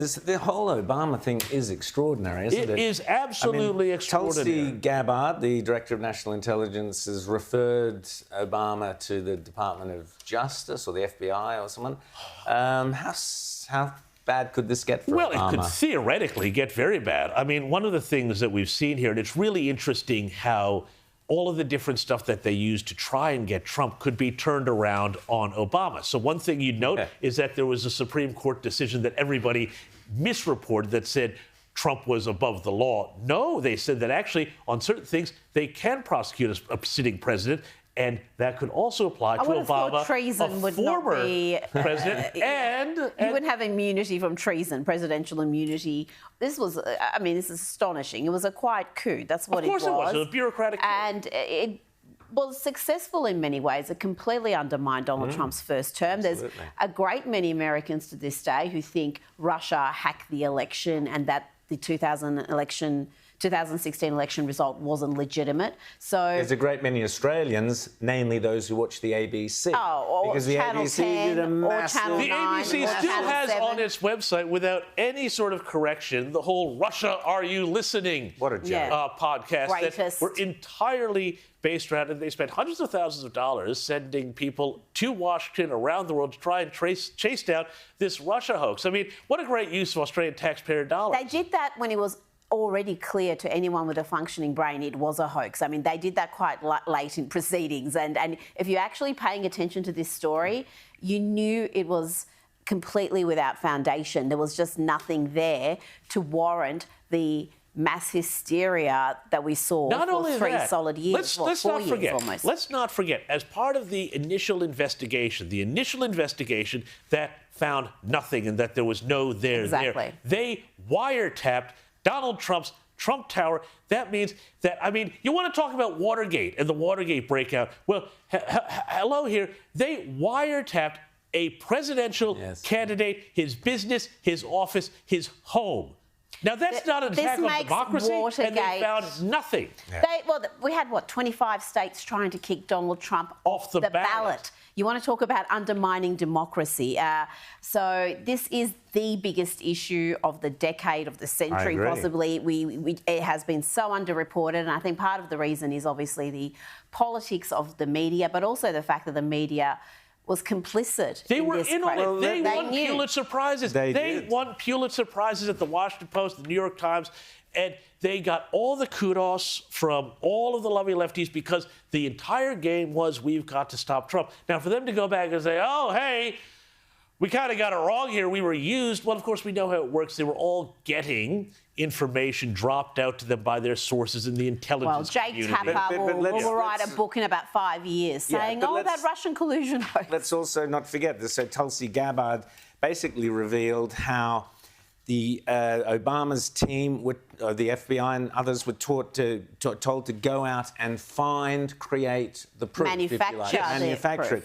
The whole Obama thing is extraordinary, isn't it? It is absolutely extraordinary. Tulsi Gabbard, the Director of National Intelligence, has referred Obama to the Department of Justice or the FBI or someone. How bad could this get for Obama? Well, it could theoretically get very bad. I mean, one of the things that we've seen here, and it's really interesting how all of the different stuff that they used to try and get Trump could be turned around on Obama. So one thing you'd note is that there was a Supreme Court decision that everybody misreported that said Trump was above the law. No, they said that actually on certain things they can prosecute a sitting president, and that could also apply to Obama, treason a would former not be, president. And you wouldn't have immunity from treason, presidential immunity. This was, I mean, this is astonishing. It was a quiet coup. That's what it was. Of course it was. It was a bureaucratic coup. And it was successful in many ways. It completely undermined Donald Trump's first term. Absolutely. There's a great many Americans to this day who think Russia hacked the election and that the 2016 election result wasn't legitimate. So there's a great many Australians, namely those who watch the ABC. Oh, or because the Channel ABC 10 did a massive... or Channel The 9 ABC or still Channel has 7. on its website, without any sort of correction, the whole Russia, Are You Listening? What a joke. Podcast Greatest. that were entirely based around, and they spent hundreds of thousands of dollars sending people to Washington around the world to try and chase down this Russia hoax. I mean, what a great use of Australian taxpayer dollars. They did that when it was already clear to anyone with a functioning brain it was a hoax. I mean, they did that quite late in proceedings. And if you're actually paying attention to this story, you knew it was completely without foundation. There was just nothing there to warrant the mass hysteria that we saw for 3 solid years, let's 4 not years forget, almost. Let's not forget, as part of the initial investigation that found nothing and that there was no there, they wiretapped Donald Trump's Trump Tower. That means that, I mean, you want to talk about Watergate and the Watergate breakout. Well, hello here. They wiretapped a presidential candidate, his business, his office, his home. Now, that's not an attack on democracy, and they found nothing. Yeah. We had, 25 states trying to kick Donald Trump off the ballot. You want to talk about undermining democracy. So this is the biggest issue of the decade, of the century, possibly. It has been so underreported, and I think part of the reason is obviously the politics of the media, but also the fact that the media was complicit. They were in on it. They won Pulitzer Prizes. They won Pulitzer Prizes at the Washington Post, the New York Times, and they got all the kudos from all of the lovely lefties because the entire game was, we've got to stop Trump. Now, for them to go back and say, oh, hey, we kind of got it wrong here, we were used. Well, of course, we know how it works. They were all getting information dropped out to them by their sources in the intelligence community. Jake Tapper will write a book in about 5 years saying, that Russian collusion hoax. Let's also not forget this. So Tulsi Gabbard basically revealed how the Obama's team, the FBI and others, were told to go out and find, create the proof, manufacture it.